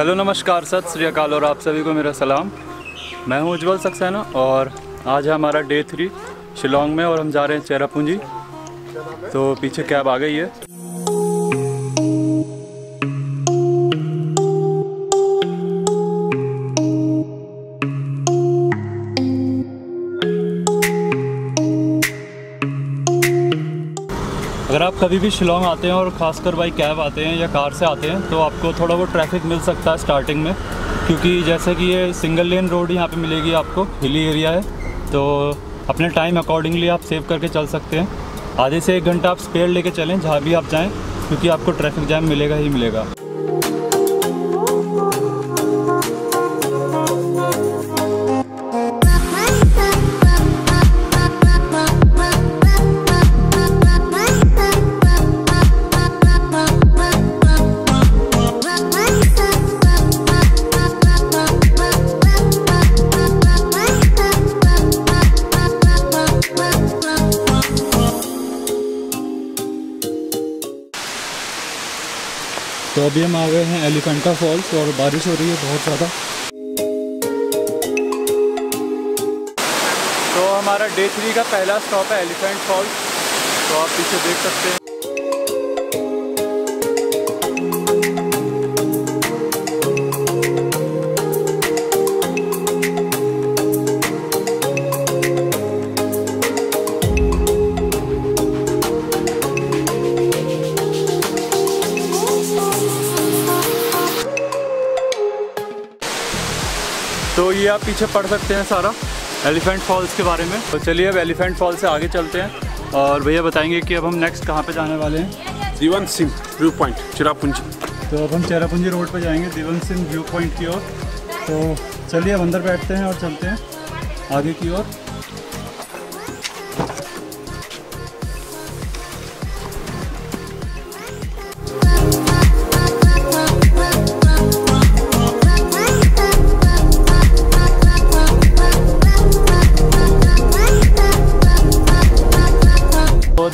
Hello नमस्कार सत श्री अकाल और आप सभी को मेरा सलाम। मैं हूं उज्जवल सक्सेना और आज है हमारा डे 3 शिलोंग में और हम जा रहे हैं चेरापूंजी। तो पीछे कैब आ गई है। अगर आप कभी भी शिलोंग आते हैं और ख़ासकर बाई कैब आते हैं या कार से आते हैं तो आपको थोड़ा बहुत ट्रैफिक मिल सकता है स्टार्टिंग में, क्योंकि जैसे कि ये सिंगल लेन रोड यहाँ पे मिलेगी आपको, हिली एरिया है। तो अपने टाइम अकॉर्डिंगली आप सेव करके चल सकते हैं। आधे से 1 घंटा आप स्पेयर लेके चलें जहाँ भी आप जाएँ, क्योंकि आपको ट्रैफिक जैम मिलेगा ही मिलेगा। तो अभी हम आ गए हैं एलिफेंटा फॉल्स और बारिश हो रही है बहुत ज़्यादा। तो हमारा डे 3 का पहला स्टॉप है एलिफेंट फॉल्स। तो आप पीछे देख सकते हैं। तो ये आप पीछे पढ़ सकते हैं सारा एलिफेंट फॉल्स के बारे में। तो चलिए अब एलिफेंट फॉल्स से आगे चलते हैं और भैया बताएंगे कि अब हम नेक्स्ट कहाँ पे जाने वाले हैं। दिवन सिंह व्यू पॉइंट चेरापूंजी। तो अब हम चेरापूंजी रोड पे जाएंगे दिवन सिंह व्यू पॉइंट की ओर। तो चलिए अब अंदर बैठते हैं और चलते हैं आगे की ओर।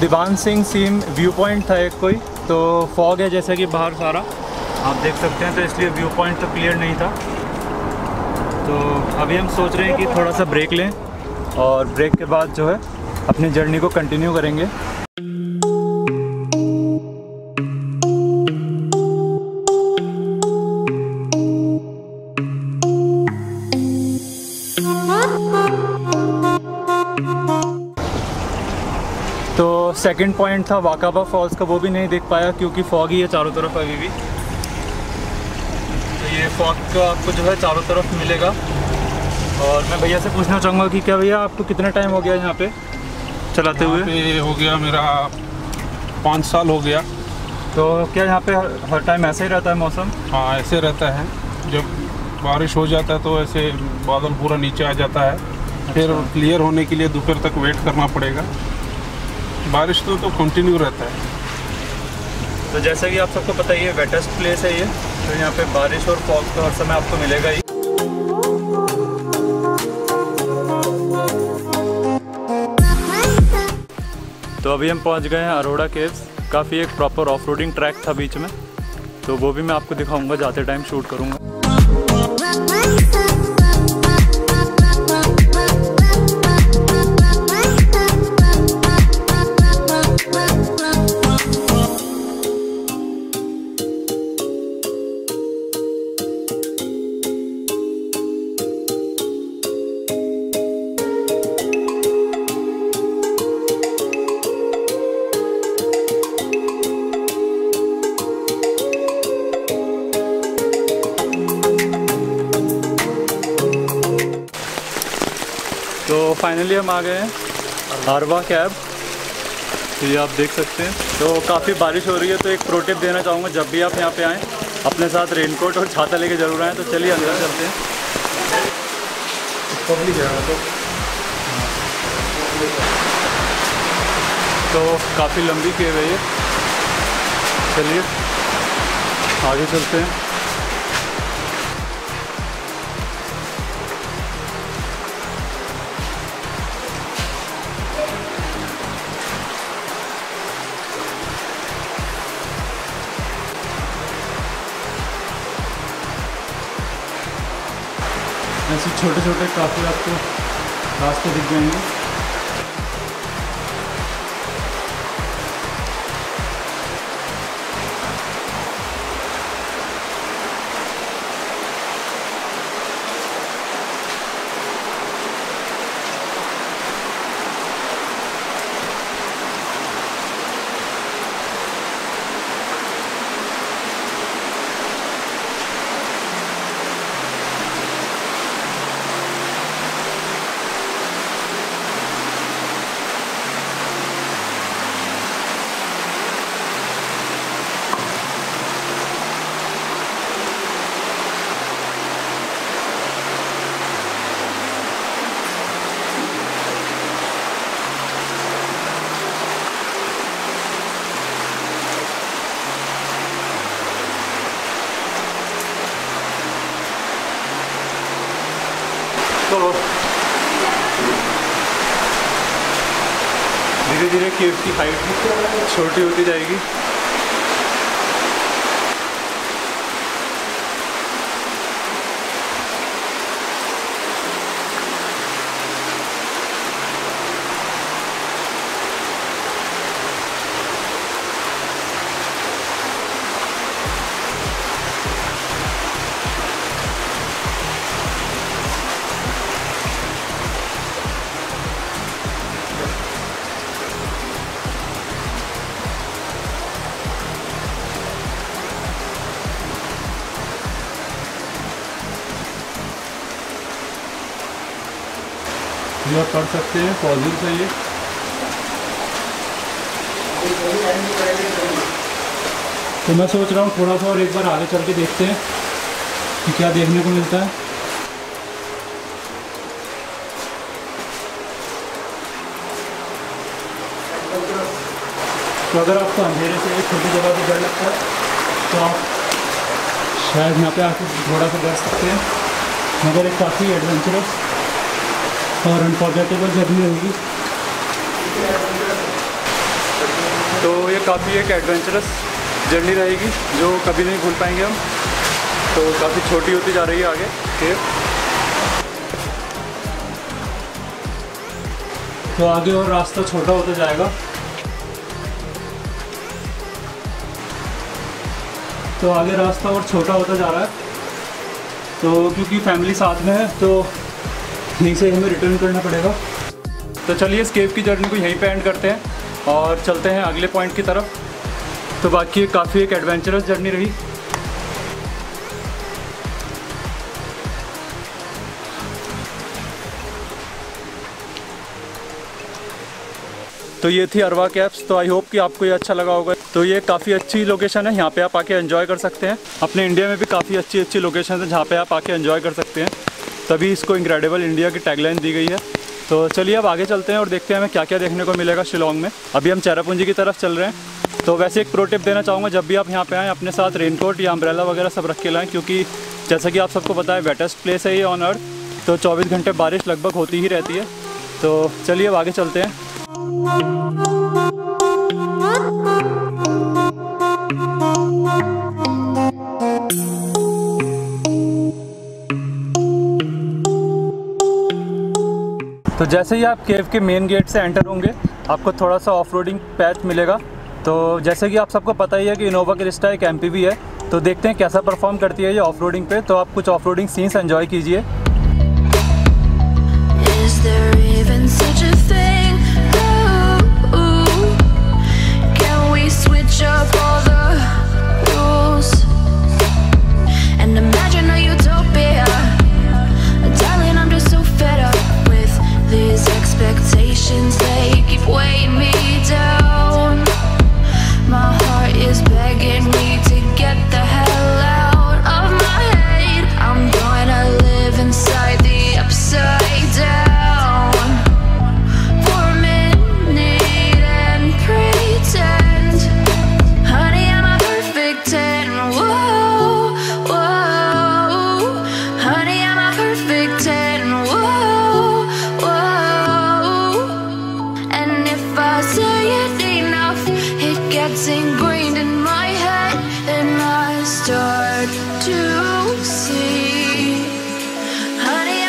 दिवान सिंह सीम व्यू पॉइंट था एक कोई, तो फॉग है जैसे कि बाहर सारा आप देख सकते हैं, तो इसलिए व्यू पॉइंट तो क्लियर नहीं था। तो अभी हम सोच रहे हैं कि थोड़ा सा ब्रेक लें और ब्रेक के बाद जो है अपनी जर्नी को कंटिन्यू करेंगे। तो सेकंड पॉइंट था वाकाबा फॉल्स का, वो भी नहीं देख पाया क्योंकि फॉग ही है चारों तरफ अभी भी। तो ये फॉग का आपको जो है चारों तरफ मिलेगा। और मैं भैया से पूछना चाहूँगा कि क्या भैया आपको कितना टाइम हो गया यहाँ पे चलाते हुए? हो गया मेरा 5 साल हो गया। तो क्या यहाँ पे हर टाइम ऐसे ही रहता है मौसम? हाँ ऐसे रहता है। जब बारिश हो जाता है तो ऐसे बादल पूरा नीचे आ जाता है। फिर क्लियर होने के लिए दोपहर तक वेट करना पड़ेगा। बारिश तो कंटिन्यू रहता है। तो जैसा कि आप सबको पता ही है वेटेस्ट प्लेस है ये, तो यहाँ पे बारिश और फॉग तो हर समय आपको मिलेगा ही। तो अभी हम पहुँच गए हैं अरोड़ा केव्स। काफ़ी एक प्रॉपर ऑफ रोडिंग ट्रैक था बीच में, तो वो भी मैं आपको दिखाऊंगा, जाते टाइम शूट करूँगा। तो फाइनली हम आ गए हैं आरवा कैब। तो ये आप देख सकते हैं। तो काफ़ी बारिश हो रही है, तो एक प्रो टिप देना चाहूँगा, जब भी आप यहाँ पे आएँ अपने साथ रेनकोट और छाता लेके जरूर आएँ। तो चलिए अंदर चलते हैं। तो काफ़ी लंबी केव है ये। चलिए आगे चलते हैं। ऐसे छोटे छोटे काफ़ी आपको रास्ते दिख जाएंगे। तो धीरे धीरे केव की हाइट भी छोटी होती जाएगी। ये आप पढ़ सकते हैं, पॉजिटिव है ये। तो मैं सोच रहा हूँ थोड़ा सा और एक बार आगे चल के देखते हैं कि क्या देखने को मिलता है। तो अगर आपको अंधेरे से एक छोटी जगह पर डर लगता है तो आप शायद यहाँ पे आके थोड़ा सा डर सकते हैं, मगर एक काफ़ी एडवेंचरस और अनफॉर्गेटेबल जर्नी होगी। तो ये काफ़ी एक एडवेंचरस जर्नी रहेगी जो कभी नहीं भूल पाएंगे हम। तो काफ़ी छोटी होती जा रही है आगे केव। तो आगे और रास्ता छोटा होता जाएगा। तो आगे रास्ता और छोटा होता जा रहा है। तो क्योंकि फैमिली साथ में है तो यहीं से हमें रिटर्न करना पड़ेगा। तो चलिए इस केव की जर्नी को यहीं पे एंड करते हैं और चलते हैं अगले पॉइंट की तरफ। तो बाकी काफ़ी एक एडवेंचरस जर्नी रही। तो ये थी अरवा केव्स। तो आई होप कि आपको ये अच्छा लगा होगा। तो ये काफ़ी अच्छी लोकेशन है, यहाँ पे आप आके एंजॉय कर सकते हैं। अपने इंडिया में भी काफ़ी अच्छी अच्छी लोकेशन है जहाँ पे आप आके एंजॉय कर सकते हैं, तभी इसको इनक्रेडिबल इंडिया की टैगलाइन दी गई है। तो चलिए अब आगे चलते हैं और देखते हैं हमें क्या क्या देखने को मिलेगा शिलोंग में। अभी हम चेरापूंजी की तरफ चल रहे हैं। तो वैसे एक प्रो टिप देना चाहूँगा, जब भी आप यहाँ पे आएँ अपने साथ रेनकोट या अम्ब्रेला वगैरह सब रख के लाएँ, क्योंकि जैसा कि आप सबको पता है वेटेस्ट प्लेस है ये ऑन अर्थ। तो 24 घंटे बारिश लगभग होती ही रहती है। तो चलिए अब आगे चलते हैं। तो जैसे ही आप केव के मेन गेट से एंटर होंगे आपको थोड़ा सा ऑफ रोडिंग पैच मिलेगा। तो जैसे कि आप सबको पता ही है कि इनोवा क्रिस्टा एक एमपीवी है। तो देखते हैं कैसा परफॉर्म करती है ये ऑफ रोडिंग पे। तो आप कुछ ऑफ रोडिंग सीन्स एंजॉय कीजिए। Start to see, honey,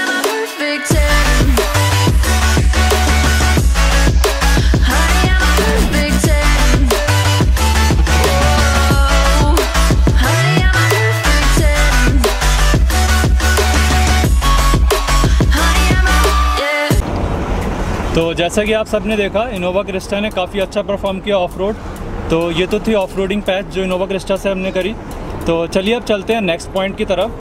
जैसा कि आप सबने देखा, इनोवा क्रिस्टा ने काफ़ी अच्छा परफॉर्म किया ऑफ रोड। तो ये तो थी ऑफ रोडिंग पैच जो इनोवा क्रिस्टा से हमने करी। तो चलिए अब चलते हैं नेक्स्ट पॉइंट की तरफ।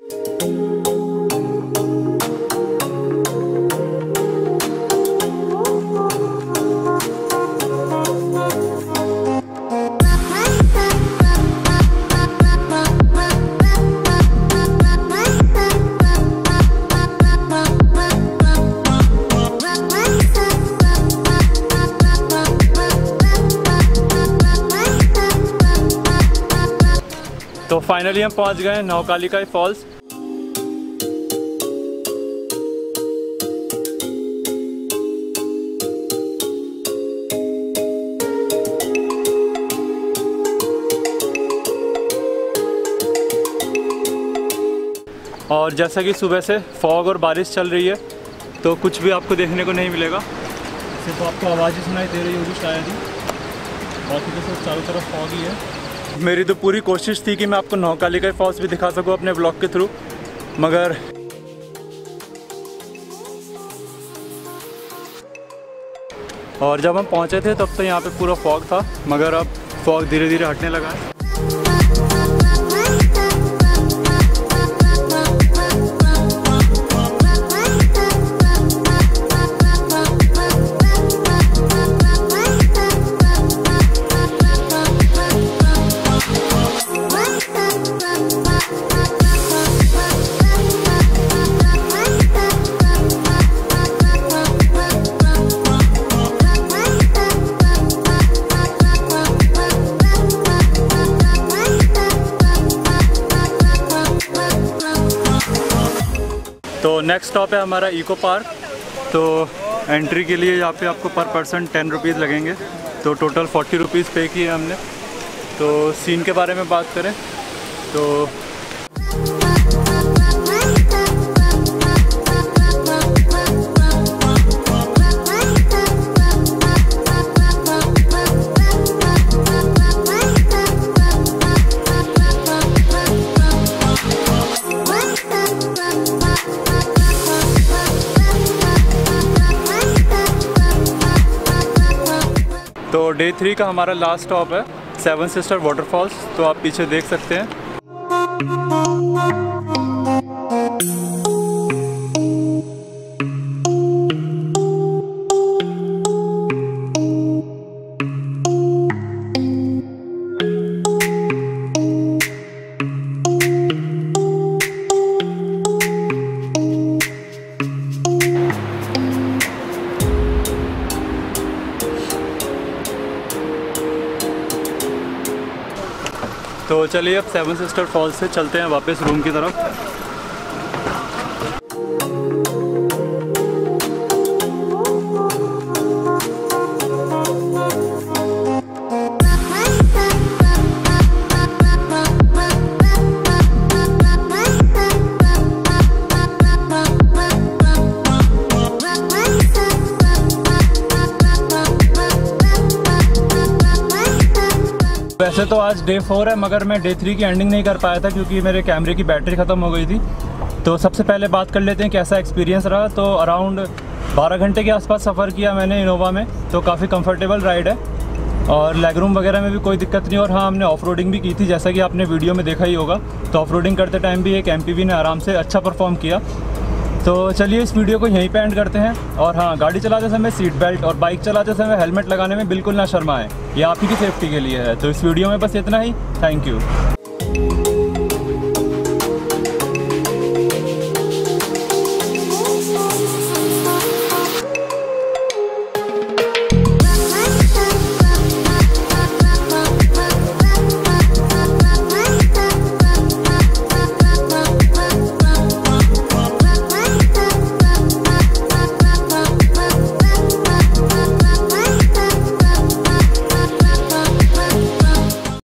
तो फाइनली हम पहुंच गए नौकालिकाई फॉल्स। और जैसा कि सुबह से फॉग और बारिश चल रही है तो कुछ भी आपको देखने को नहीं मिलेगा। सिर्फ आपको आवाज़ ही सुनाई दे रही होगी शायद ही, बाकी तो सब चारों तरफ फॉग ही है। मेरी तो पूरी कोशिश थी कि मैं आपको नौकालिकाई फॉल्स भी दिखा सकूं अपने ब्लॉग के थ्रू, मगर और जब हम पहुंचे थे तब तो यहाँ पे पूरा फॉग था, मगर अब फॉग धीरे धीरे हटने लगा है। तो नेक्स्ट स्टॉप है हमारा इको पार्क। तो एंट्री के लिए यहाँ पे आपको पर पर्सन 10 रुपीज़ लगेंगे, तो टोटल 40 रुपीज़ पे किए हमने। तो सीन के बारे में बात करें तो डे 3 का हमारा लास्ट स्टॉप है 7 सिस्टर वाटरफॉल्स। तो आप पीछे देख सकते हैं। तो चलिए अब 7 सिस्टर फॉल्स से चलते हैं वापस रूम की तरफ। वैसे तो आज डे 4 है, मगर मैं डे 3 की एंडिंग नहीं कर पाया था क्योंकि मेरे कैमरे की बैटरी ख़त्म हो गई थी। तो सबसे पहले बात कर लेते हैं कैसा एक्सपीरियंस रहा। तो अराउंड 12 घंटे के आसपास सफ़र किया मैंने इनोवा में। तो काफ़ी कंफर्टेबल राइड है और लेग रूम वगैरह में भी कोई दिक्कत नहीं। और हाँ, हमने ऑफ रोडिंग भी की थी, जैसा कि आपने वीडियो में देखा ही होगा। तो ऑफ रोडिंग करते टाइम भी एक MPV ने आराम से अच्छा परफॉर्म किया। तो चलिए इस वीडियो को यहीं पे एंड करते हैं। और हाँ, गाड़ी चलाते समय सीट बेल्ट और बाइक चलाते समय हेलमेट लगाने में बिल्कुल ना शर्माएं, ये आप ही की सेफ्टी के लिए है। तो इस वीडियो में बस इतना ही। Thank you.